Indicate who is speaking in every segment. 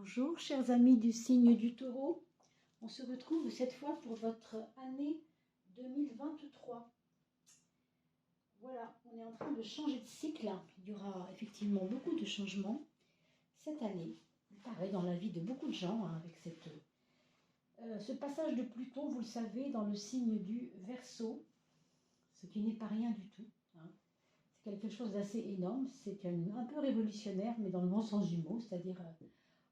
Speaker 1: Bonjour chers amis du signe du Taureau, on se retrouve cette fois pour votre année 2023. Voilà, on est en train de changer de cycle, il y aura effectivement beaucoup de changements cette année, pareil dans la vie de beaucoup de gens, avec ce passage de Pluton, vous le savez, dans le signe du Verseau, ce qui n'est pas rien du tout. C'est quelque chose d'assez énorme, c'est un peu révolutionnaire, mais dans le bon sens du mot, c'est-à-dire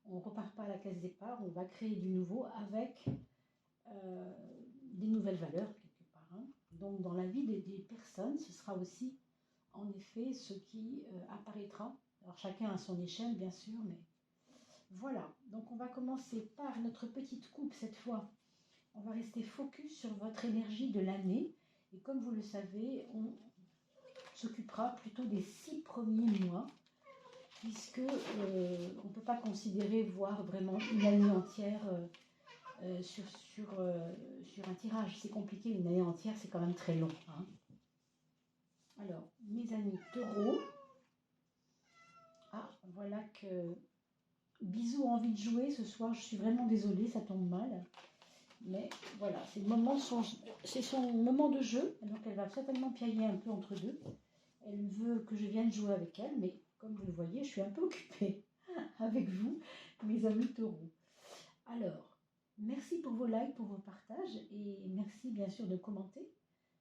Speaker 1: on ne repart pas à la case départ, on va créer du nouveau avec des nouvelles valeurs quelque part. Donc dans la vie des personnes, ce sera aussi en effet ce qui apparaîtra. Alors chacun à son échelle bien sûr, mais voilà. Donc on va commencer par notre petite coupe cette fois. On va rester focus sur votre énergie de l'année. Et comme vous le savez, on s'occupera plutôt des 6 premiers mois, puisque on ne peut pas considérer voir vraiment une année entière sur un tirage. C'est compliqué, une année entière, c'est quand même très long. Alors, mes amis taureaux, voilà que Bisous a envie de jouer ce soir, je suis vraiment désolée, ça tombe mal. Mais voilà, c'est son moment de jeu, donc elle va certainement piailler un peu entre deux. Elle veut que je vienne jouer avec elle, mais comme vous le voyez, je suis un peu occupée avec vous, mes amis taureaux. Alors, merci pour vos likes, pour vos partages, et merci bien sûr de commenter,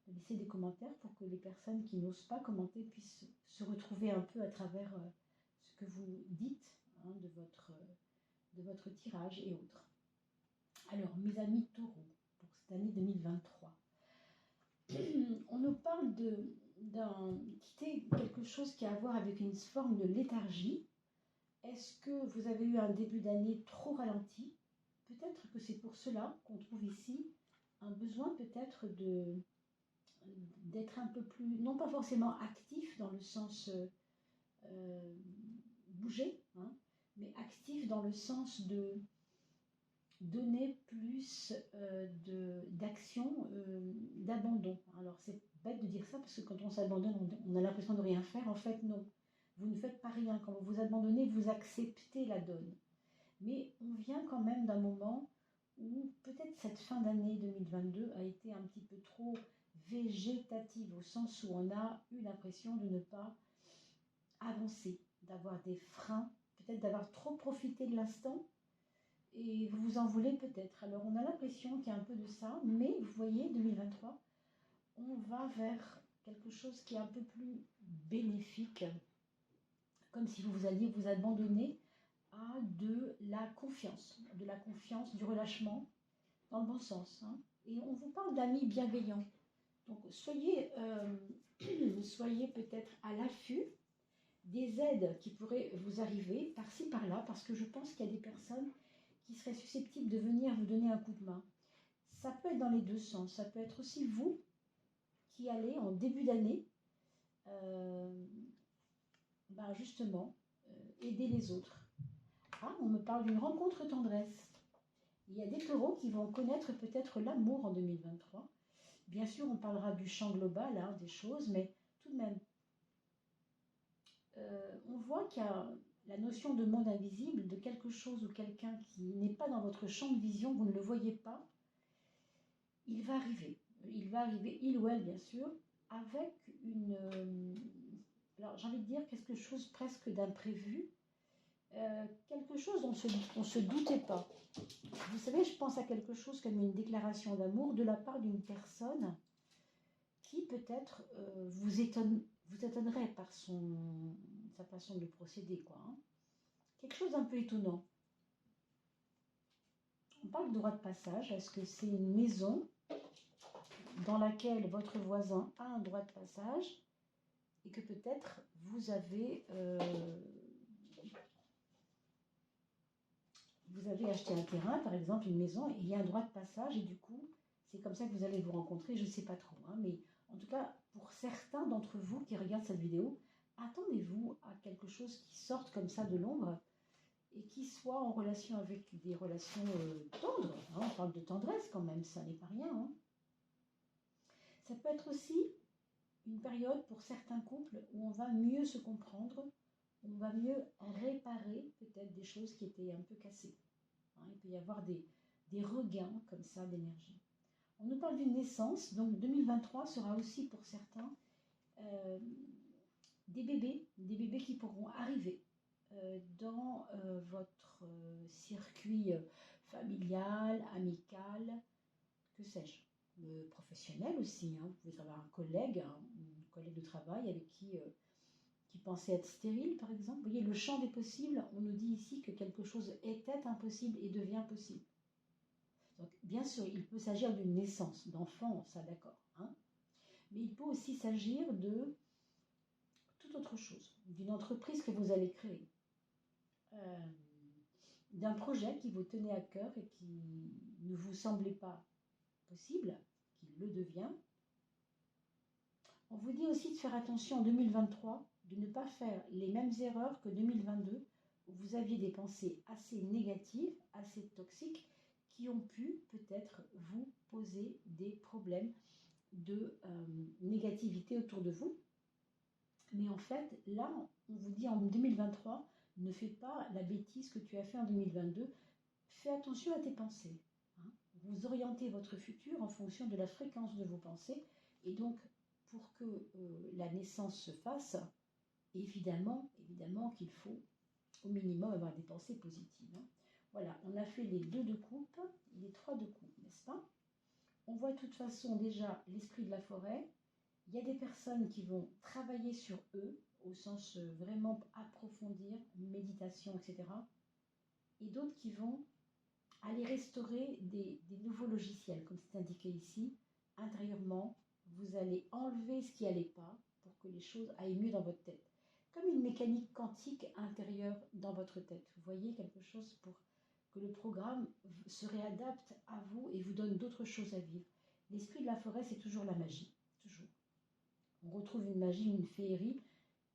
Speaker 1: de laisser des commentaires pour que les personnes qui n'osent pas commenter puissent se retrouver un peu à travers ce que vous dites de votre tirage et autres. Alors, mes amis taureaux, pour cette année 2023, on nous parle de quitter quelque chose qui a à voir avec une forme de léthargie. Est-ce que vous avez eu un début d'année trop ralenti? Peut-être que c'est pour cela qu'on trouve ici un besoin peut-être d'être un peu plus, non pas forcément actif dans le sens bouger, mais actif dans le sens de donner plus d'action, d'abandon. Alors c'est bête de dire ça parce que quand on s'abandonne, on a l'impression de rien faire. En fait, non. Vous ne faites pas rien. Quand vous vous abandonnez, vous acceptez la donne. Mais on vient quand même d'un moment où peut-être cette fin d'année 2022 a été un petit peu trop végétative, au sens où on a eu l'impression de ne pas avancer, d'avoir des freins, peut-être d'avoir trop profité de l'instant. Et vous vous en voulez peut-être. Alors on a l'impression qu'il y a un peu de ça, mais vous voyez, 2023, on va vers quelque chose qui est un peu plus bénéfique, comme si vous alliez vous abandonner à de la confiance, du relâchement, dans le bon sens. Et on vous parle d'amis bienveillants. Donc soyez peut-être à l'affût des aides qui pourraient vous arriver par-ci par-là, parce que je pense qu'il y a des personnes qui seraient susceptibles de venir vous donner un coup de main. Ça peut être dans les deux sens. Ça peut être aussi vous qui allez en début d'année justement aider les autres. On me parle d'une rencontre tendresse. Il y a des taureaux qui vont connaître peut-être l'amour en 2023. Bien sûr, on parlera du champ global, des choses, mais tout de même, on voit qu'il y a la notion de monde invisible, de quelque chose ou quelqu'un qui n'est pas dans votre champ de vision, vous ne le voyez pas, il va arriver, il ou elle bien sûr, avec alors j'ai envie de dire quelque chose presque d'imprévu, quelque chose dont on ne se doutait pas. Vous savez, je pense à quelque chose comme une déclaration d'amour de la part d'une personne qui peut-être vous étonnerait par sa façon de procéder, Quelque chose d'un peu étonnant. On parle de droit de passage. Est-ce que c'est une maison dans laquelle votre voisin a un droit de passage et que peut-être vous avez acheté un terrain, par exemple une maison, et il y a un droit de passage et du coup, c'est comme ça que vous allez vous rencontrer, je ne sais pas trop, mais en tout cas, pour certains d'entre vous qui regardent cette vidéo, attendez-vous à quelque chose qui sorte comme ça de l'ombre et qui soit en relation avec des relations tendres. On parle de tendresse quand même, ça n'est pas rien. Ça peut être aussi une période pour certains couples où on va mieux se comprendre, on va mieux réparer peut-être des choses qui étaient un peu cassées. Hein. Il peut y avoir des regains comme ça d'énergie. On nous parle d'une naissance, donc 2023 sera aussi pour certains des bébés qui pourront arriver dans votre circuit familial, amical, que sais-je, professionnel aussi. Hein. Vous pouvez avoir un collègue de travail avec qui pensait être stérile, par exemple. Vous voyez, le champ des possibles, on nous dit ici que quelque chose était impossible et devient possible. Donc, bien sûr, il peut s'agir d'une naissance d'enfant, ça d'accord, hein, mais il peut aussi s'agir de toute autre chose, d'une entreprise que vous allez créer, d'un projet qui vous tenait à cœur et qui ne vous semblait pas possible, qui le devient. On vous dit aussi de faire attention en 2023, de ne pas faire les mêmes erreurs que 2022, où vous aviez des pensées assez négatives, assez toxiques, qui ont pu peut-être vous poser des problèmes de négativité autour de vous. Mais en fait, là, on vous dit en 2023, ne fais pas la bêtise que tu as fait en 2022. Fais attention à tes pensées. Hein. Vous orientez votre futur en fonction de la fréquence de vos pensées. Et donc, pour que la naissance se fasse, évidemment qu'il faut au minimum avoir des pensées positives. Hein. Voilà, on a fait les 2 de coupe, les 3 de coupe, n'est-ce pas? On voit de toute façon déjà l'esprit de la forêt. Il y a des personnes qui vont travailler sur eux, au sens vraiment approfondir, méditation, etc. Et d'autres qui vont aller restaurer des nouveaux logiciels, comme c'est indiqué ici. Intérieurement, vous allez enlever ce qui n'allait pas pour que les choses aillent mieux dans votre tête. Comme une mécanique quantique intérieure dans votre tête. Vous voyez quelque chose pour que le programme se réadapte à vous et vous donne d'autres choses à vivre. L'esprit de la forêt, c'est toujours la magie. Toujours. On retrouve une magie, une féerie.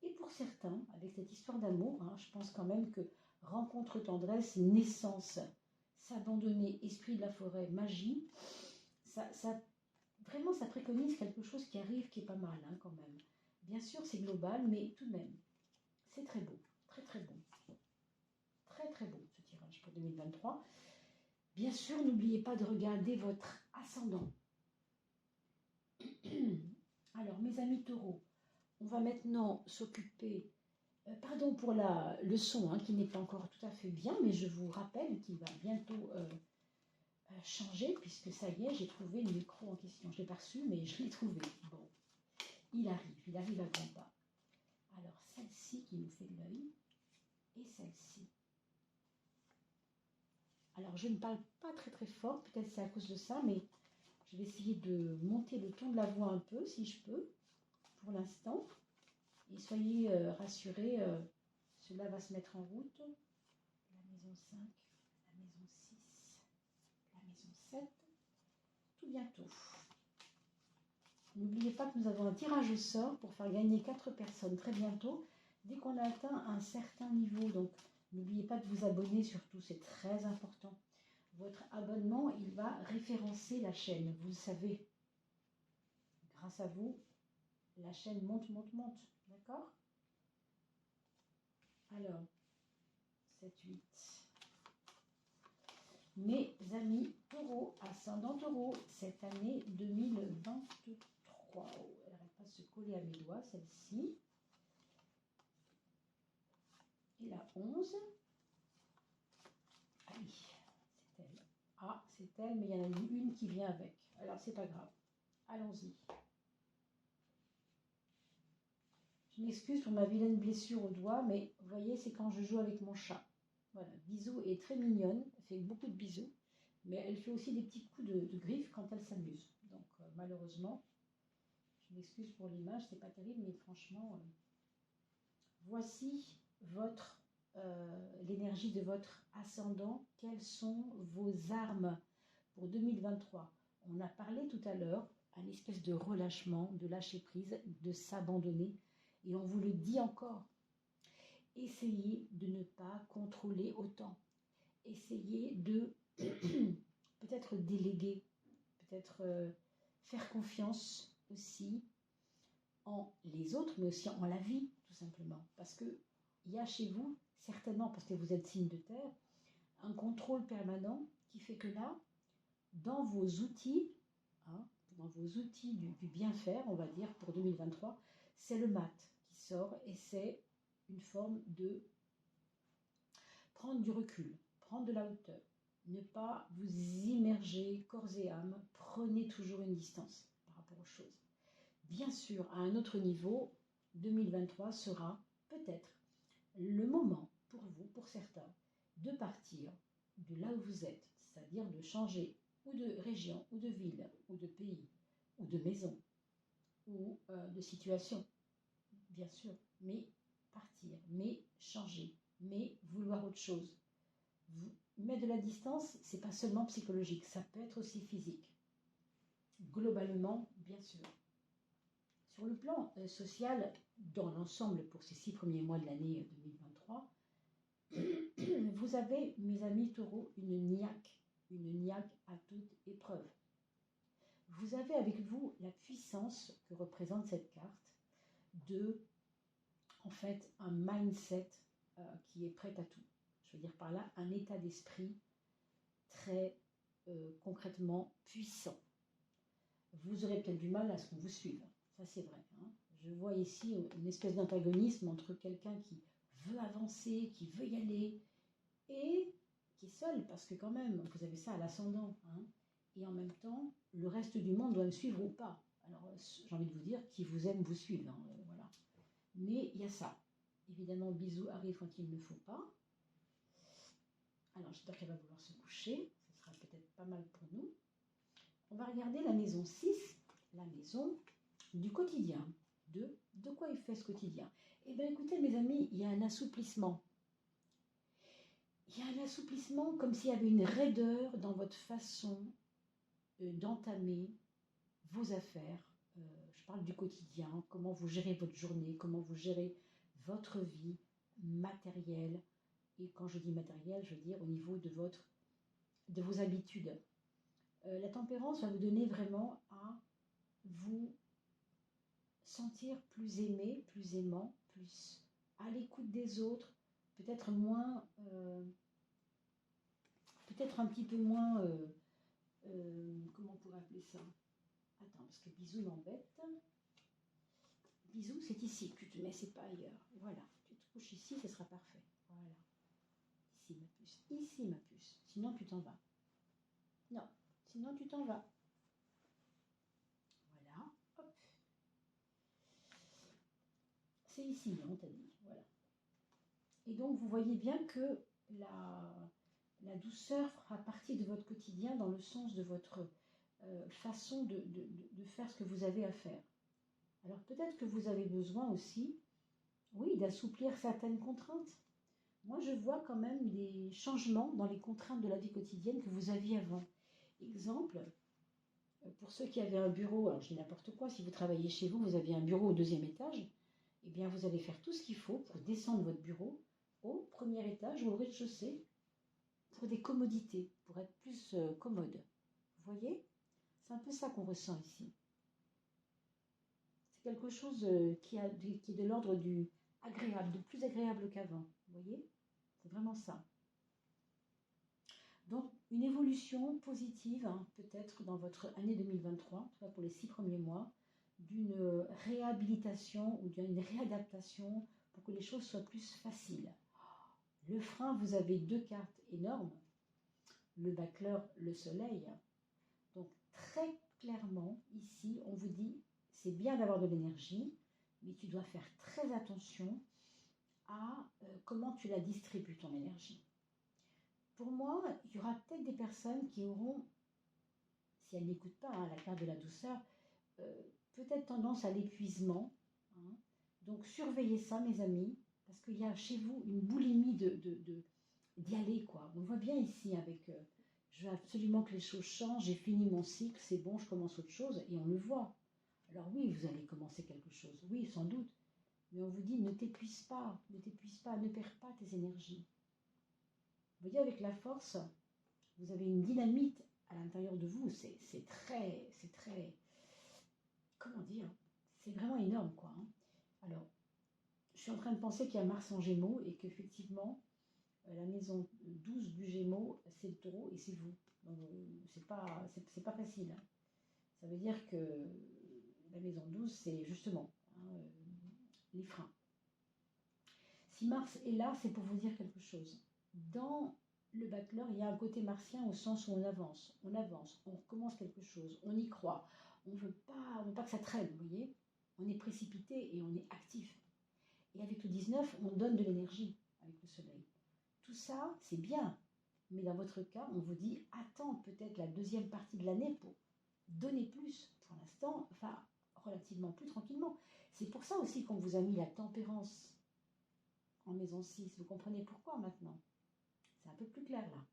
Speaker 1: Et pour certains, avec cette histoire d'amour, hein, je pense quand même que rencontre, tendresse, naissance, s'abandonner, esprit de la forêt, magie, vraiment ça préconise quelque chose qui arrive, qui est pas mal hein, quand même. Bien sûr, c'est global, mais tout de même, c'est très beau, très très beau. Très très beau ce tirage pour 2023. Bien sûr, n'oubliez pas de regarder votre ascendant. Alors, mes amis taureaux, on va maintenant s'occuper, pardon pour le son hein, qui n'est pas encore tout à fait bien, mais je vous rappelle qu'il va bientôt changer, puisque ça y est, j'ai trouvé le micro en question. Je l'ai pas reçu, mais je l'ai trouvé. Bon, il arrive à grands pas. Alors, celle-ci qui nous fait de l'œil, et celle-ci. Alors, je ne parle pas très très fort, peut-être c'est à cause de ça, mais je vais essayer de monter le ton de la voix un peu, si je peux, pour l'instant. Et soyez rassurés, cela va se mettre en route. La maison 5, la maison 6, la maison 7, tout bientôt. N'oubliez pas que nous avons un tirage au sort pour faire gagner 4 personnes très bientôt, dès qu'on a atteint un certain niveau. Donc, n'oubliez pas de vous abonner surtout, c'est très important. Votre abonnement, il va référencer la chaîne, vous le savez. Grâce à vous, la chaîne monte, monte, monte. D'accord? Alors, 7, 8. Mes amis taureaux, ascendant taureau, cette année 2023. Oh, elle n'arrête pas de se coller à mes doigts, celle-ci. Et la 11. Allez, c'est elle. Ah, c'est elle, mais il y en a une qui vient avec. Alors, c'est pas grave. Allons-y. Je m'excuse pour ma vilaine blessure au doigt, mais vous voyez, c'est quand je joue avec mon chat. Voilà, Bisou est très mignonne, elle fait beaucoup de bisous, mais elle fait aussi des petits coups de griffes quand elle s'amuse. Donc, malheureusement, je m'excuse pour l'image, c'est pas terrible, mais franchement, voici l'énergie de votre ascendant. Quelles sont vos armes pour 2023? On a parlé tout à l'heure à l'espèce de relâchement, de lâcher prise, de s'abandonner. Et on vous le dit encore, essayez de ne pas contrôler autant. Essayez de peut-être déléguer, peut-être faire confiance aussi en les autres, mais aussi en la vie, tout simplement. Parce qu'il y a chez vous certainement parce que vous êtes signe de terre, un contrôle permanent qui fait que là, dans vos outils, hein, dans vos outils du bien faire, on va dire, pour 2023, c'est le mat qui sort et c'est une forme de prendre du recul, prendre de la hauteur, ne pas vous immerger corps et âme, prenez toujours une distance par rapport aux choses. Bien sûr, à un autre niveau, 2023 sera peut-être le moment pour vous, pour certains, de partir de là où vous êtes, c'est-à-dire de changer ou de région, ou de ville, ou de pays, ou de maison, ou de situation, bien sûr, mais partir, mais changer, mais vouloir autre chose. Mettre de la distance, c'est pas seulement psychologique, ça peut être aussi physique. Globalement, bien sûr. Sur le plan social, dans l'ensemble, pour ces 6 premiers mois de l'année 2023, vous avez, mes amis taureaux, une niaque à toute épreuve. Vous avez avec vous la puissance que représente cette carte de, en fait, un mindset qui est prêt à tout. Je veux dire par là, un état d'esprit très concrètement puissant. Vous aurez peut-être du mal à ce qu'on vous suive, ça c'est vrai. Hein. Je vois ici une espèce d'antagonisme entre quelqu'un qui veut avancer, qui veut y aller, et qui est seul, parce que quand même, vous avez ça à l'ascendant. Hein. Et en même temps, le reste du monde doit me suivre ou pas. Alors, j'ai envie de vous dire, qui vous aime, vous suive. Hein, voilà. Mais il y a ça. Évidemment, bisous arrive quand il ne faut pas. Alors, j'espère qu'elle va vouloir se coucher. Ce sera peut-être pas mal pour nous. On va regarder la maison 6, la maison du quotidien. De quoi il fait ce quotidien? Eh bien, écoutez, mes amis, il y a un assouplissement. Il y a un assouplissement comme s'il y avait une raideur dans votre façon d'entamer vos affaires. Je parle du quotidien, comment vous gérez votre journée, comment vous gérez votre vie matérielle. Et quand je dis matériel, je veux dire au niveau de vos habitudes. La tempérance va vous donner vraiment à vous sentir plus aimé, plus aimant, plus à l'écoute des autres, peut-être moins, peut-être un petit peu moins, comment on pourrait appeler ça? Attends, parce que bisou m'embête. Bisou, c'est ici que tu te mets, c'est pas ailleurs. Voilà, tu te couches ici, ce sera parfait. Voilà. Ici, ma puce. Ici, ma puce. Sinon, tu t'en vas. Non, sinon, tu t'en vas. Voilà, hop. C'est ici, on t'a dit. Voilà. Et donc, vous voyez bien que la douceur fera partie de votre quotidien dans le sens de votre façon de faire ce que vous avez à faire. Alors, peut-être que vous avez besoin aussi, oui, d'assouplir certaines contraintes. Moi, je vois quand même des changements dans les contraintes de la vie quotidienne que vous aviez avant. Exemple, pour ceux qui avaient un bureau, alors je dis n'importe quoi, si vous travaillez chez vous, vous aviez un bureau au 2e étage, eh bien, vous allez faire tout ce qu'il faut pour descendre votre bureau au 1er étage ou au rez-de-chaussée pour des commodités, pour être plus commode. Vous voyez? C'est un peu ça qu'on ressent ici. C'est quelque chose qui est de l'ordre du agréable, de plus agréable qu'avant. Vous voyez? C'est vraiment ça. Donc, une évolution positive, hein, peut-être dans votre année 2023, en tout cas pour les 6 premiers mois, d'une réhabilitation ou d'une réadaptation pour que les choses soient plus faciles. Le frein, vous avez 2 cartes énormes. Le bâcleur, le soleil. Donc, très clairement, ici, on vous dit, c'est bien d'avoir de l'énergie, mais tu dois faire très attention à comment tu la distribues, ton énergie. Pour moi, il y aura peut-être des personnes qui auront, si elles n'écoutent pas hein, la carte de la douceur, peut-être tendance à l'épuisement. Hein. Donc, surveillez ça, mes amis, parce qu'il y a chez vous une boulimie d'y aller, quoi. On le voit bien ici avec je veux absolument que les choses changent, j'ai fini mon cycle, c'est bon, je commence autre chose, et on le voit. Alors oui, vous allez commencer quelque chose, oui, sans doute, mais on vous dit ne t'épuise pas, ne perds pas tes énergies. Vous voyez, avec la force, vous avez une dynamite à l'intérieur de vous, c'est très, comment dire, c'est vraiment énorme, quoi. Hein. Alors, je suis en train de penser qu'il y a Mars en Gémeaux et qu'effectivement, la maison 12 du Gémeaux, c'est le Taureau et c'est vous. Donc, c'est pas facile, hein. Ça veut dire que la maison 12, c'est justement, hein, les freins. Si Mars est là, c'est pour vous dire quelque chose. Dans le bachelor, il y a un côté martien au sens où on avance, on recommence quelque chose, on y croit. On veut pas que ça traîne, vous voyez. On est précipité et on est actif. Et avec le 19, on donne de l'énergie avec le soleil. Tout ça, c'est bien. Mais dans votre cas, on vous dit, attends peut-être la deuxième partie de l'année pour donner plus. Pour l'instant, enfin, relativement plus tranquillement. C'est pour ça aussi qu'on vous a mis la tempérance en maison 6. Vous comprenez pourquoi maintenant? C'est un peu plus clair là.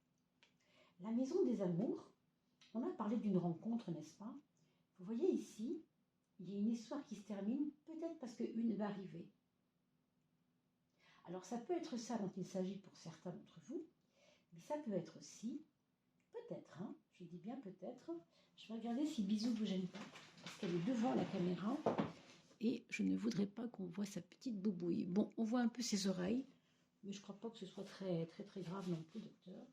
Speaker 1: La maison des amours, on a parlé d'une rencontre, n'est-ce pas? Vous voyez ici, il y a une histoire qui se termine, peut-être parce qu'une va arriver. Alors ça peut être ça dont il s'agit pour certains d'entre vous, mais ça peut être aussi, peut-être, hein, je dis bien peut-être, je vais regarder si Bisou vous gêne pas, parce qu'elle est devant la caméra, et je ne voudrais pas qu'on voit sa petite boubouille. Bon, on voit un peu ses oreilles, mais je ne crois pas que ce soit très grave non plus, docteur.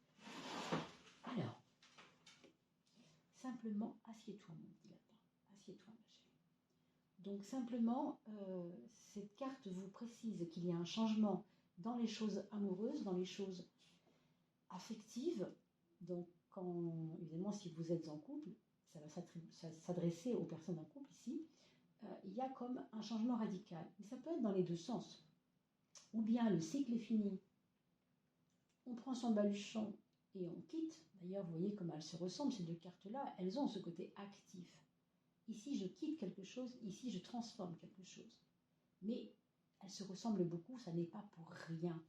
Speaker 1: Alors, simplement, assieds-toi, mon petit lapin, assieds-toi, ma chérie. Donc simplement, cette carte vous précise qu'il y a un changement dans les choses amoureuses, dans les choses affectives. Donc, évidemment, si vous êtes en couple, ça va s'adresser aux personnes en couple ici. Il y a comme un changement radical. Mais ça peut être dans les deux sens. Ou bien le cycle est fini, on prend son baluchon et on quitte. D'ailleurs, vous voyez comment elles se ressemblent, ces deux cartes-là. Elles ont ce côté actif. Ici, je quitte quelque chose, ici, je transforme quelque chose. Mais elles se ressemblent beaucoup, ça n'est pas pour rien.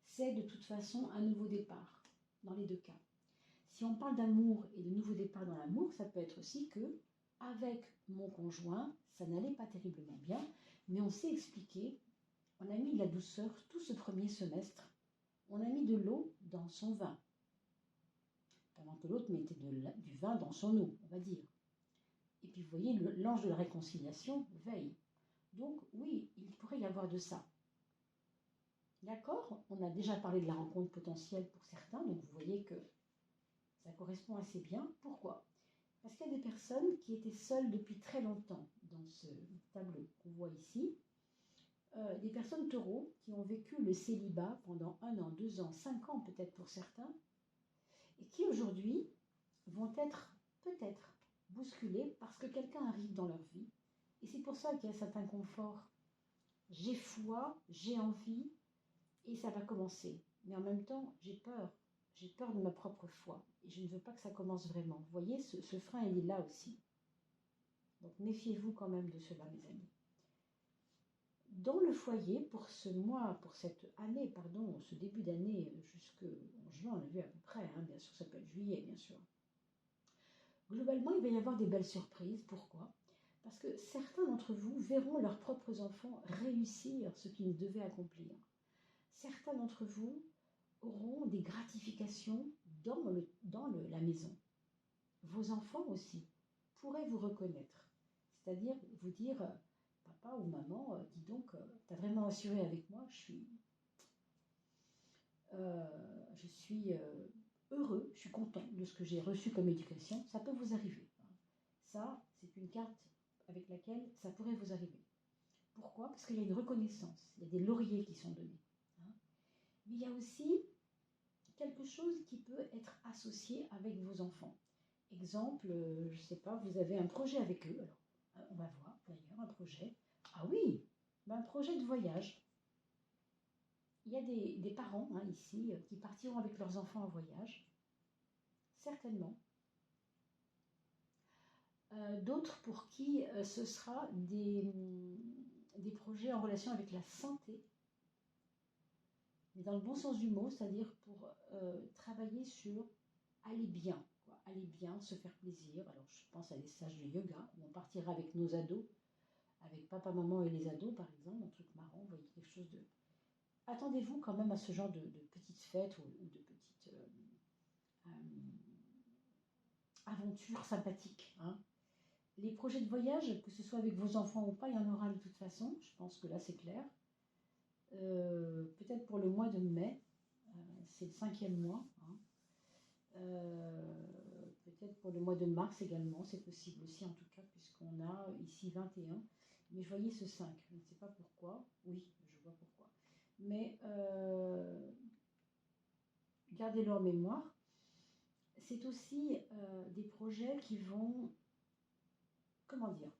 Speaker 1: C'est de toute façon un nouveau départ, dans les deux cas. Si on parle d'amour et de nouveau départ dans l'amour, ça peut être aussi que, avec mon conjoint, ça n'allait pas terriblement bien, mais on s'est expliqué, on a mis de la douceur tout ce premier semestre, on a mis de l'eau dans son vin, pendant que l'autre mettait du vin dans son eau, on va dire. Et puis vous voyez, l'ange de la réconciliation veille. Donc oui, il pourrait y avoir de ça. D'accord? On a déjà parlé de la rencontre potentielle pour certains, donc vous voyez que ça correspond assez bien. Pourquoi? Parce qu'il y a des personnes qui étaient seules depuis très longtemps dans ce tableau qu'on voit ici. Des personnes taureaux qui ont vécu le célibat pendant 1 an, 2 ans, 5 ans peut-être pour certains, et qui aujourd'hui vont être peut-être bousculés parce que quelqu'un arrive dans leur vie. Et c'est pour ça qu'il y a cet inconfort. J'ai foi, j'ai envie, et ça va commencer. Mais en même temps, j'ai peur. J'ai peur de ma propre foi. Et je ne veux pas que ça commence vraiment. Vous voyez, ce frein, il est là aussi. Donc méfiez-vous quand même de cela, mes amis. Dans le foyer, pour ce mois, pour cette année, pardon, ce début d'année, jusqu'en juin, on a vu à peu près, hein, bien sûr, ça peut être juillet, bien sûr. Globalement, il va y avoir des belles surprises. Pourquoi? Parce que certains d'entre vous verront leurs propres enfants réussir ce qu'ils devaient accomplir. Certains d'entre vous auront des gratifications dans la maison. Vos enfants aussi pourraient vous reconnaître. C'est-à-dire vous dire, papa ou maman, dis donc, tu as vraiment assuré avec moi, je suis heureux, je suis content de ce que j'ai reçu comme éducation. Ça peut vous arriver. Ça, c'est une carte avec laquelle ça pourrait vous arriver. Pourquoi? Parce qu'il y a une reconnaissance, il y a des lauriers qui sont donnés. Mais il y a aussi quelque chose qui peut être associé avec vos enfants. Exemple, je ne sais pas, vous avez un projet avec eux. Alors, on va voir d'ailleurs un projet. Ah oui, un projet de voyage. Il y a des parents ici qui partiront avec leurs enfants en voyage. Certainement. D'autres pour qui ce sera des projets en relation avec la santé. Mais dans le bon sens du mot, c'est-à-dire pour travailler sur aller bien, quoi. Aller bien, se faire plaisir. Alors je pense à des stages de yoga où on partira avec nos ados, avec papa, maman et les ados par exemple, un truc marrant, vous voyez, quelque chose de... Attendez-vous quand même à ce genre de petites fêtes ou de petites aventures sympathiques. Hein. Les projets de voyage, que ce soit avec vos enfants ou pas, il y en aura de toute façon, je pense que là c'est clair. peut-être pour le mois de mai, c'est le 5e mois, hein. Peut-être pour le mois de mars également, c'est possible aussi en tout cas, puisqu'on a ici 21. Mais je voyais ce 5, je ne sais pas pourquoi. Oui, je vois pourquoi. Mais gardez-le en mémoire. C'est aussi des projets qui vont, comment dire,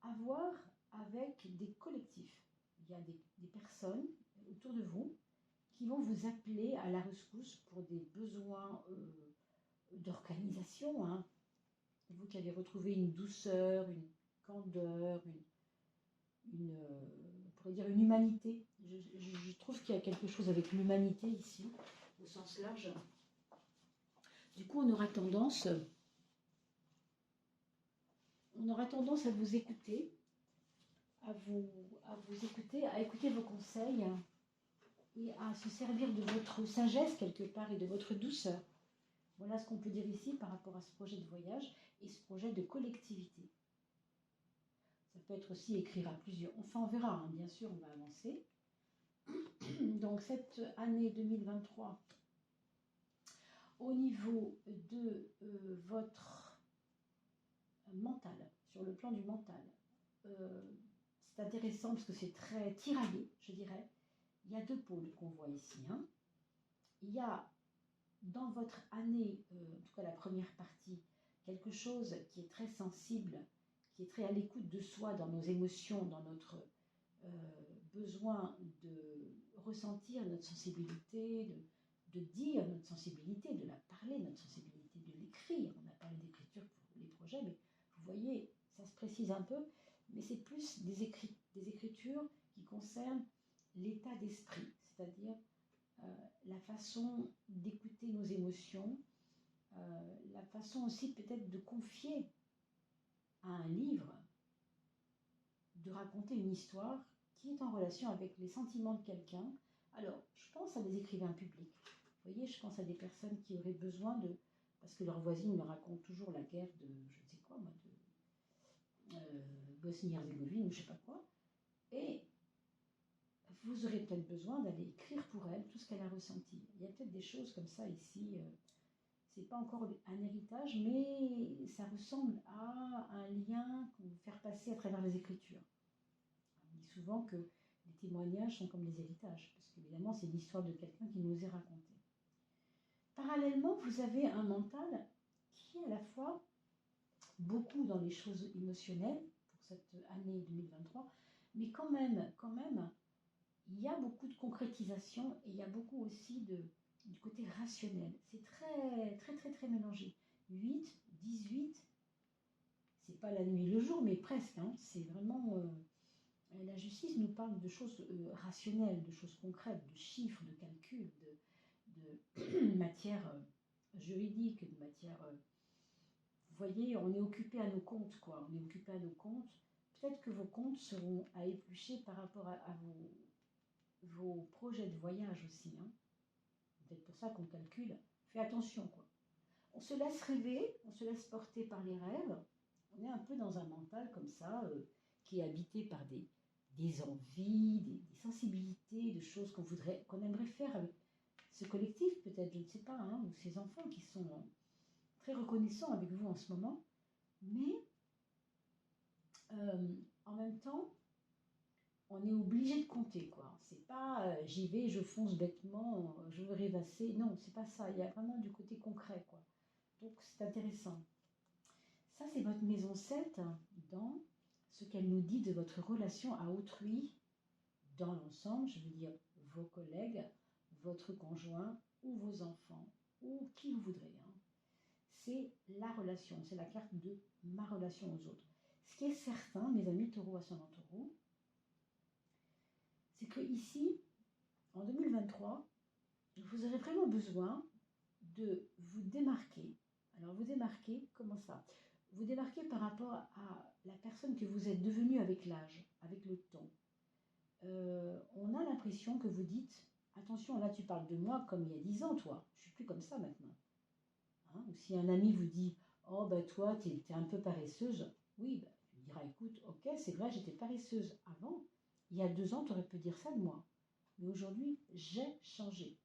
Speaker 1: avoir avec des collectifs. Il y a des personnes autour de vous qui vont vous appeler à la rescousse pour des besoins d'organisation, hein. Vous qui avez retrouvé une douceur, une candeur, on pourrait dire une humanité. Je trouve qu'il y a quelque chose avec l'humanité ici, au sens large. Du coup, on aura tendance à vous écouter, à vous écouter, à écouter vos conseils et à se servir de votre sagesse quelque part et de votre douceur. Voilà ce qu'on peut dire ici par rapport à ce projet de voyage et ce projet de collectivité. Ça peut être aussi écrire à plusieurs. Enfin, on verra, hein, bien sûr, on va avancer. Donc, cette année 2023, au niveau de votre mental, sur le plan du mental, c'est intéressant parce que c'est très tiraillé, je dirais. Il y a 2 pôles qu'on voit ici, hein. Il y a dans votre année, en tout cas la première partie, quelque chose qui est très sensible, qui est très à l'écoute de soi dans nos émotions, dans notre besoin de ressentir notre sensibilité, de dire notre sensibilité, de la parler, notre sensibilité, de l'écrire. On a parlé d'écriture pour les projets, mais vous voyez, ça se précise un peu, mais c'est plus des écritures qui concernent l'état d'esprit, c'est-à-dire la façon d'écouter nos émotions, la façon aussi peut-être de confier à un livre, de raconter une histoire qui est en relation avec les sentiments de quelqu'un. Alors, je pense à des écrivains publics. Vous voyez, je pense à des personnes qui auraient besoin de... Parce que leurs voisines me racontent toujours la guerre de, je ne sais quoi, moi, de Bosnie-Herzégovine ou je ne sais pas quoi. Et vous aurez peut-être besoin d'aller écrire pour elle tout ce qu'elle a ressenti. Il y a peut-être des choses comme ça ici. C'est pas encore un héritage, mais ça ressemble à un lien qu'on veut faire passer à travers les écritures. On dit souvent que les témoignages sont comme les héritages, parce qu'évidemment, c'est l'histoire de quelqu'un qui nous est racontée. Parallèlement, vous avez un mental qui est à la fois beaucoup dans les choses émotionnelles pour cette année 2023, mais quand même, il y a beaucoup de concrétisation et il y a beaucoup aussi du côté rationnel. C'est très, très, très, très mélangé. 8, 18, c'est pas la nuit et le jour, mais presque, hein. C'est vraiment... la justice nous parle de choses rationnelles, de choses concrètes, de chiffres, de calculs, de matière juridique, de matière... vous voyez, on est occupé à nos comptes, quoi. On est occupé à nos comptes. Peut-être que vos comptes seront à éplucher par rapport à vos projets de voyage aussi, hein. C'est peut-être pour ça qu'on calcule. Fais attention, quoi. On se laisse rêver, on se laisse porter par les rêves. On est un peu dans un mental comme ça, qui est habité par des envies, des sensibilités, de choses qu'on aimerait faire avec ce collectif, peut-être, je ne sais pas, hein, ou ces enfants qui sont très reconnaissants avec vous en ce moment. Mais en même temps, on est obligé de compter, quoi. C'est pas j'y vais, je fonce bêtement, je veux rêvasser. Non, c'est pas ça. Il y a vraiment du côté concret, quoi. Donc c'est intéressant. Ça, c'est votre maison 7 dans ce qu'elle nous dit de votre relation à autrui dans l'ensemble. Je veux dire vos collègues, votre conjoint ou vos enfants ou qui vous voudrez, hein. C'est la relation, c'est la carte de ma relation aux autres. Ce qui est certain, mes amis taureaux ascendant taureau, c'est que ici, en 2023, vous aurez vraiment besoin de vous démarquer. Alors, vous démarquer, comment ça? Vous démarquer par rapport à la personne que vous êtes devenue avec l'âge, avec le temps. On a l'impression que vous dites, attention, là tu parles de moi comme il y a 10 ans, toi. Je suis plus comme ça maintenant. Hein? Ou si un ami vous dit, oh ben toi, tu es un peu paresseuse. Oui, ben, tu me diras, écoute, ok, c'est vrai, j'étais paresseuse avant. Il y a 2 ans, tu aurais pu dire ça de moi. mais aujourd'hui, j'ai changé.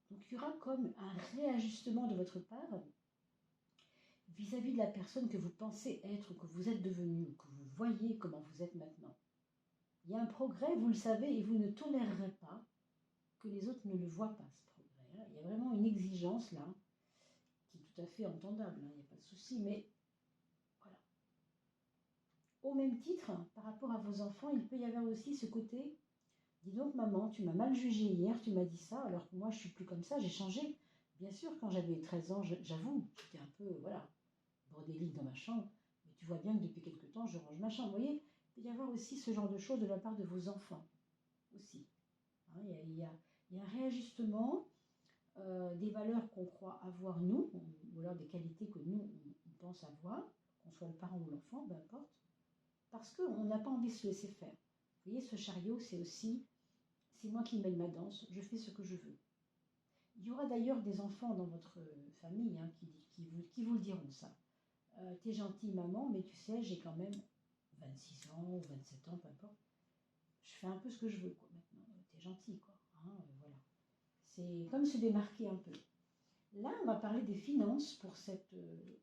Speaker 1: Donc il y aura comme un réajustement de votre part vis-à-vis de la personne que vous pensez être, que vous êtes devenu, que vous voyez comment vous êtes maintenant. Il y a un progrès, vous le savez, et vous ne tolérerez pas que les autres ne le voient pas, ce progrès. Il y a vraiment une exigence là, qui est tout à fait entendable, il n'y a pas de souci, mais voilà. Au même titre, par rapport à vos enfants, il peut y avoir aussi ce côté, dis donc maman, tu m'as mal jugé hier, tu m'as dit ça, alors que moi je suis plus comme ça, j'ai changé. Bien sûr, quand j'avais 13 ans, j'avoue, j'étais un peu, voilà, bordélique dans ma chambre, mais tu vois bien que depuis quelque temps, je range ma chambre. Vous voyez, il peut y avoir aussi ce genre de choses de la part de vos enfants, aussi. Hein, il y a un réajustement des valeurs qu'on croit avoir nous, ou alors des qualités que nous, on pense avoir, qu'on soit le parent ou l'enfant, peu importe, parce qu'on n'a pas envie de se laisser faire. Vous voyez, ce chariot, c'est aussi, c'est moi qui mène ma danse, je fais ce que je veux. Il y aura d'ailleurs des enfants dans votre famille hein, qui vous le diront ça. T'es gentille maman, mais tu sais, j'ai quand même 26 ans ou 27 ans, peu importe. Je fais un peu ce que je veux, quoi, maintenant. T'es gentille, quoi. Hein, voilà. C'est comme se démarquer un peu. Là, on va parler des finances pour cette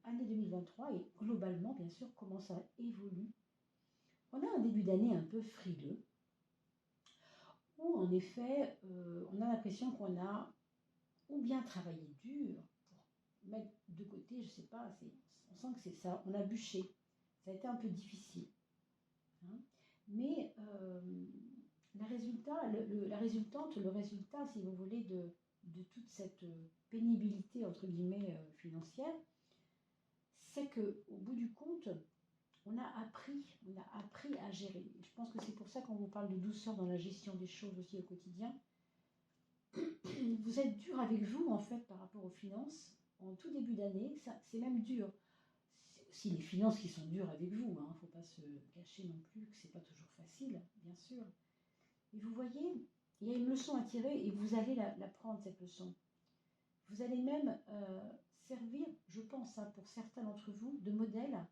Speaker 1: année 2023 et globalement, bien sûr, comment ça évolue. On a un début d'année un peu frileux, où en effet, on a l'impression qu'on a ou bien travaillé dur pour mettre de côté, je sais pas, on sent que c'est ça, on a bûché. Ça a été un peu difficile. Hein. Mais la résultat, si vous voulez, de toute cette pénibilité, entre guillemets, financière, c'est qu'au bout du compte, on a appris à gérer. Je pense que c'est pour ça qu'on vous parle de douceur dans la gestion des choses aussi au quotidien. Vous êtes dur avec vous, en fait, par rapport aux finances. En tout début d'année, c'est même dur. C'est aussi les finances qui sont dures avec vous. Il ne faut pas se cacher non plus que ce n'est pas toujours facile, bien sûr. Et vous voyez, il y a une leçon à tirer et vous allez la prendre, cette leçon. Vous allez même servir, je pense, hein, pour certains d'entre vous, de modèle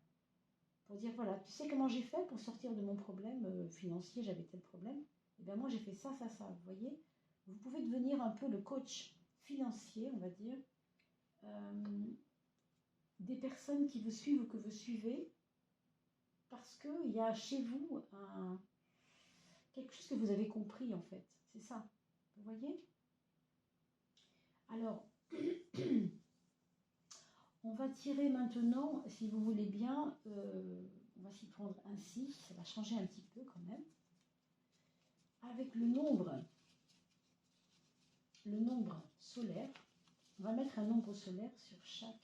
Speaker 1: pour dire, voilà, tu sais comment j'ai fait pour sortir de mon problème financier, j'avais tel problème. Et bien moi, j'ai fait ça, ça, ça. Vous voyez, vous pouvez devenir un peu le coach financier, on va dire, des personnes qui vous suivent ou que vous suivez, parce qu'il y a chez vous quelque chose que vous avez compris, en fait. C'est ça. Vous voyez? Alors, on va tirer maintenant, si vous voulez bien, on va s'y prendre ainsi, ça va changer un petit peu quand même. Avec le nombre solaire, on va mettre un nombre solaire sur chaque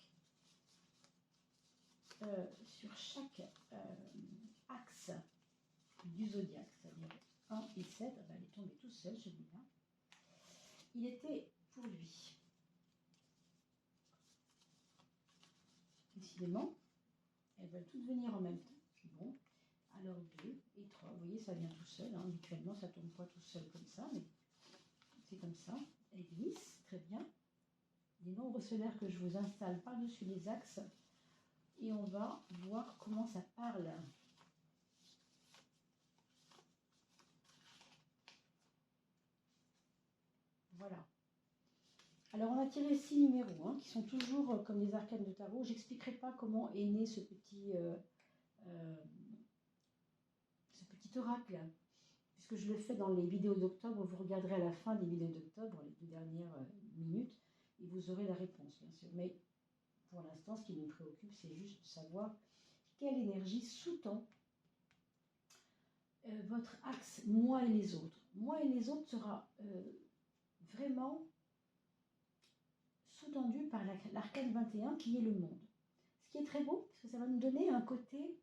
Speaker 1: axe du zodiaque, c'est-à-dire 1 et 7, elle est tombée tout seul celui-là. Il était pour lui. Décidément, elles veulent toutes venir en même temps. Bon, alors 2 et 3, vous voyez, ça vient tout seul. Hein. Habituellement, ça ne tombe pas tout seul comme ça, mais c'est comme ça. Elle glisse, très bien. Les nombres solaires que je vous installe par-dessus les axes. Et on va voir comment ça parle. Voilà. Alors, on va tirer 6 numéros, hein, qui sont toujours comme les arcanes de tarot. Je n'expliquerai pas comment est né ce petit oracle, puisque je le fais dans les vidéos d'octobre. Vous regarderez à la fin des vidéos d'octobre, les 2 dernières minutes, et vous aurez la réponse, bien sûr. Mais pour l'instant, ce qui nous préoccupe, c'est juste de savoir quelle énergie sous-tend votre axe moi et les autres. Moi et les autres sera vraiment sous-tendu par l'arcane 21 qui est le monde. Ce qui est très beau, parce que ça va nous donner un côté,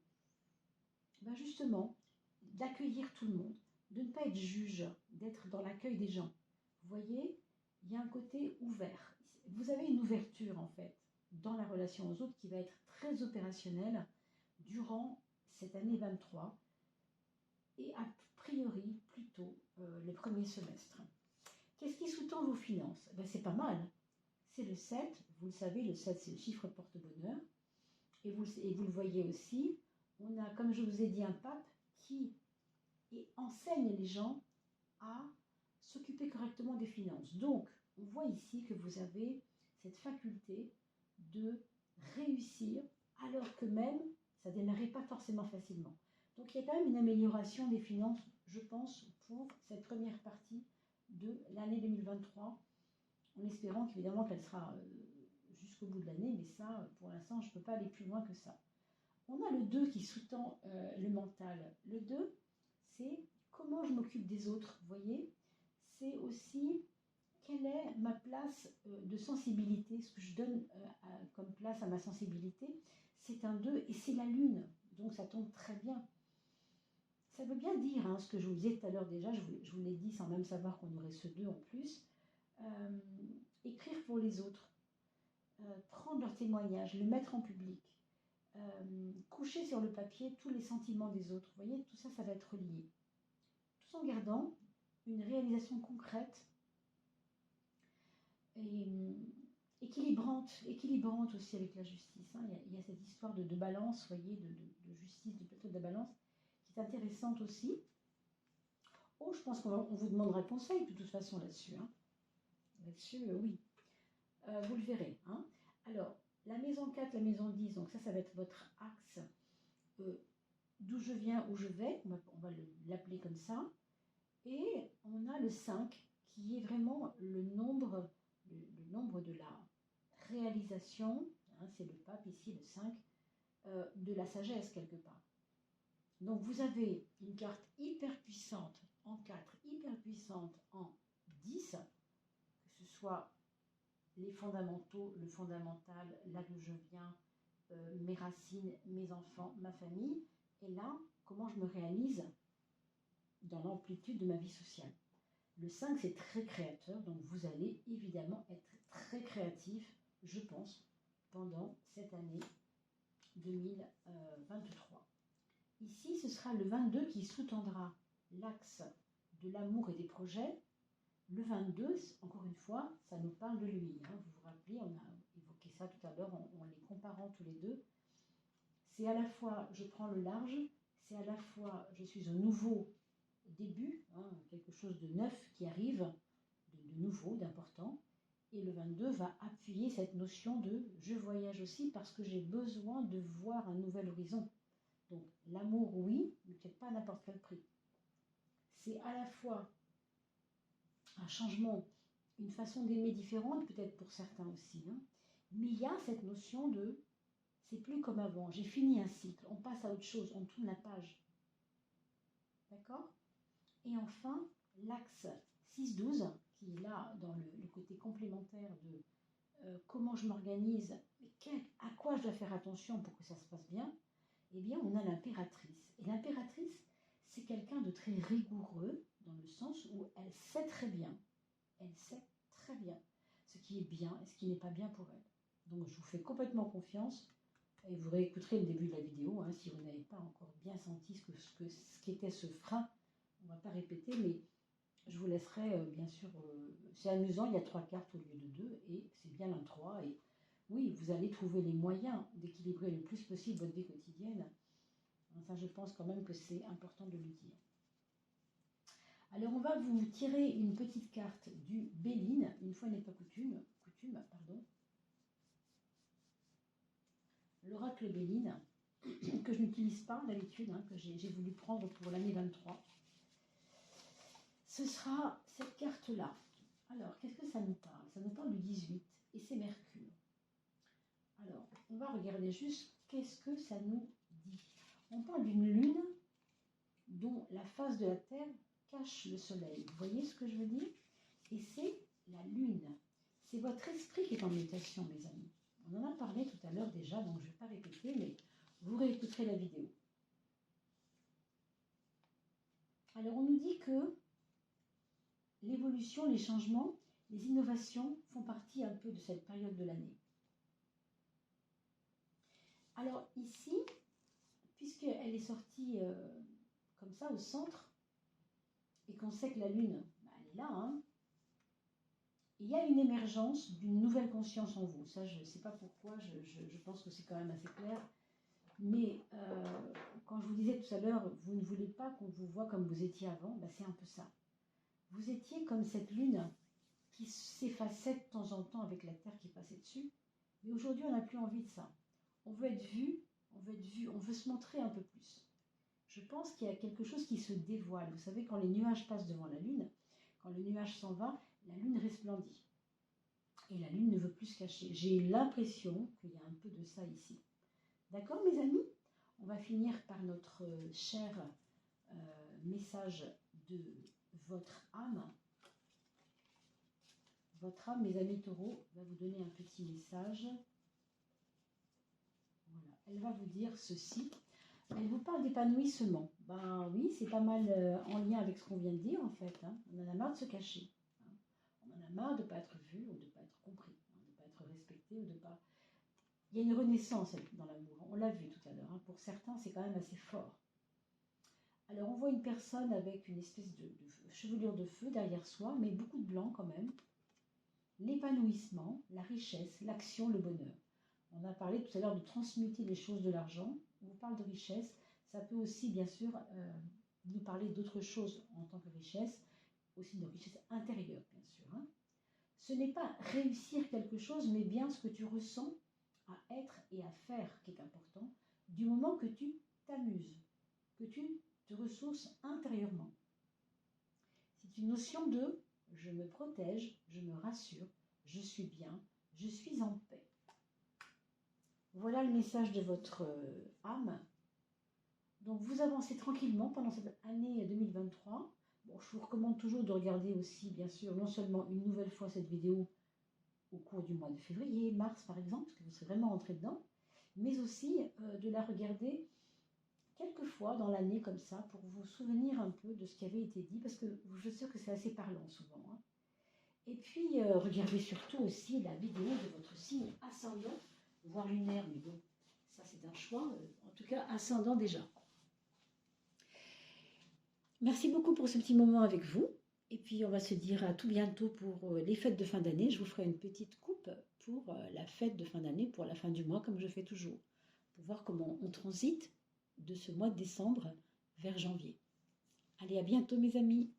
Speaker 1: ben justement, d'accueillir tout le monde, de ne pas être juge, d'être dans l'accueil des gens. Vous voyez, il y a un côté ouvert. Vous avez une ouverture en fait dans la relation aux autres qui va être très opérationnelle durant cette année 23 et a priori plutôt le premier semestre. Qu'est-ce qui sous-tend vos finances? Ben, c'est pas mal. C'est le 7, vous le savez, le 7 c'est le chiffre porte-bonheur. Et vous le voyez aussi, on a, comme je vous ai dit, un pape qui enseigne les gens à s'occuper correctement des finances. Donc, on voit ici que vous avez cette faculté de réussir, alors que même, ça ne démarrait pas forcément facilement. Donc, il y a quand même une amélioration des finances, je pense, pour cette première partie de l'année 2023, en espérant qu'évidemment qu'elle sera jusqu'au bout de l'année, mais ça, pour l'instant, je ne peux pas aller plus loin que ça. On a le 2 qui sous-tend le mental. Le 2, c'est comment je m'occupe des autres, vous voyez. C'est aussi quelle est ma place de sensibilité, ce que je donne comme place à ma sensibilité. C'est un 2 et c'est la lune, donc ça tombe très bien. Ça veut bien dire, hein, ce que je vous disais tout à l'heure déjà, je vous l'ai dit sans même savoir qu'on aurait ce 2 en plus. Écrire pour les autres, prendre leur témoignage, le mettre en public, coucher sur le papier tous les sentiments des autres. Vous voyez, tout ça, ça va être lié. Tout en gardant une réalisation concrète et équilibrante aussi avec la justice. Hein. Il y a cette histoire de balance, vous voyez, de justice, du plateau de la balance, qui est intéressante aussi. Oh, je pense qu'on vous demandera conseil de toute façon là-dessus. Hein. Là-dessus, oui. Vous le verrez. Hein. Alors, la maison 4, la maison 10, donc ça va être votre axe d'où je viens, où je vais. On va l'appeler comme ça. Et on a le 5 qui est vraiment le nombre de la réalisation. Hein, c'est le pape ici, le 5, de la sagesse quelque part. Donc vous avez une carte hyper puissante en 4, hyper puissante en 10, que ce soit les fondamentaux, le fondamental, là d'où je viens, mes racines, mes enfants, ma famille, et là, comment je me réalise dans l'amplitude de ma vie sociale. Le 5, c'est très créateur, donc vous allez évidemment être très créatif, je pense, pendant cette année 2023. Ici, ce sera le 22 qui sous-tendra l'axe de l'amour et des projets. Le 22, encore une fois, ça nous parle de lui. Hein. Vous vous rappelez, on a évoqué ça tout à l'heure en les comparant tous les deux. C'est à la fois, je prends le large, c'est à la fois, je suis au nouveau début, hein, quelque chose de neuf qui arrive, de nouveau, d'important. Et le 22 va appuyer cette notion de je voyage aussi parce que j'ai besoin de voir un nouvel horizon. Donc l'amour, oui, mais peut-être pas à n'importe quel prix. C'est à la fois un changement, une façon d'aimer différente, peut-être pour certains aussi. Hein. Mais il y a cette notion de c'est plus comme avant, j'ai fini un cycle, on passe à autre chose, on tourne la page. D'accord? Et enfin, l'axe 6-12, qui est là dans le côté complémentaire de comment je m'organise, à quoi je dois faire attention pour que ça se passe bien, eh bien, on a l'impératrice. Et l'impératrice, c'est quelqu'un de très rigoureux, dans le sens où elle sait très bien ce qui est bien et ce qui n'est pas bien pour elle. Donc, je vous fais complètement confiance et vous réécouterez le début de la vidéo, hein, si vous n'avez pas encore bien senti ce qu'était ce frein. On ne va pas répéter, mais je vous laisserai, bien sûr, c'est amusant, il y a 3 cartes au lieu de 2, et c'est bien un 3, et oui, vous allez trouver les moyens d'équilibrer le plus possible votre vie quotidienne. Ça, je pense quand même que c'est important de le dire. Alors, on va vous tirer une petite carte du Béline, une fois n'est pas coutume, pardon. L'oracle Béline, que je n'utilise pas d'habitude, hein, que j'ai voulu prendre pour l'année 23. Ce sera cette carte-là. Alors, qu'est-ce que ça nous parle? Ça nous parle du 18, et c'est Mercure. Alors, on va regarder juste qu'est-ce que ça nous dit. On parle d'une lune dont la face de la Terre cache le soleil. Vous voyez ce que je veux dire? Et c'est la lune. C'est votre esprit qui est en mutation, mes amis. On en a parlé tout à l'heure déjà, donc je ne vais pas répéter, mais vous réécouterez la vidéo. Alors, on nous dit que l'évolution, les changements, les innovations font partie un peu de cette période de l'année. Alors ici, puisqu'elle est sortie comme ça au centre, et qu'on sait que la Lune, elle est là, hein, il y a une émergence d'une nouvelle conscience en vous. Ça, je ne sais pas pourquoi, je pense que c'est quand même assez clair. Mais quand je vous disais tout à l'heure, vous ne voulez pas qu'on vous voit comme vous étiez avant, ben c'est un peu ça. vous étiez comme cette lune qui s'effaçait de temps en temps avec la terre qui passait dessus. Mais aujourd'hui, on n'a plus envie de ça. On veut être vu, on veut être vu, on veut se montrer un peu plus. Je pense qu'il y a quelque chose qui se dévoile. Vous savez, quand les nuages passent devant la lune, quand le nuage s'en va, la lune resplendit. Et la lune ne veut plus se cacher. J'ai l'impression qu'il y a un peu de ça ici. D'accord, mes amis? On va finir par notre cher message de votre âme. Votre âme, mes amis taureaux, va vous donner un petit message. Voilà. Elle va vous dire ceci. Elle vous parle d'épanouissement. Ben oui, c'est pas mal en lien avec ce qu'on vient de dire en fait. Hein. On en a marre de se cacher. Hein. On en a marre de ne pas être vu ou de ne pas être compris, hein, de ne pas être respecté ou de pas... Il y a une renaissance dans l'amour. On l'a vu tout à l'heure. Hein. Pour certains, c'est quand même assez fort. Alors, on voit une personne avec une espèce de chevelure de feu derrière soi, mais beaucoup de blanc quand même. L'épanouissement, la richesse, l'action, le bonheur. On a parlé tout à l'heure de transmuter les choses de l'argent. On vous parle de richesse. Ça peut aussi, bien sûr, nous parler d'autres choses en tant que richesse, aussi de richesse intérieure, bien sûr. Hein. Ce n'est pas réussir quelque chose, mais bien ce que tu ressens à être et à faire qui est important, du moment que tu t'amuses, que tu te ressources intérieurement. C'est une notion de « je me protège, je me rassure, je suis bien, je suis en paix ». Voilà le message de votre âme. Donc vous avancez tranquillement pendant cette année 2023. Bon, je vous recommande toujours de regarder aussi, bien sûr, non seulement une nouvelle fois cette vidéo au cours du mois de février, mars par exemple, parce que vous serez vraiment rentré dedans, mais aussi de la regarder quelques fois dans l'année comme ça, pour vous souvenir un peu de ce qui avait été dit, parce que je suis sûre que c'est assez parlant souvent. Hein. Et puis, regardez surtout aussi la vidéo de votre signe ascendant, voire lunaire, mais bon, ça c'est un choix, en tout cas ascendant déjà. Merci beaucoup pour ce petit moment avec vous. Et puis, on va se dire à tout bientôt pour les fêtes de fin d'année. Je vous ferai une petite coupe pour la fête de fin d'année, pour la fin du mois, comme je fais toujours, pour voir comment on transite de ce mois de décembre vers janvier. Allez, à bientôt mes amis!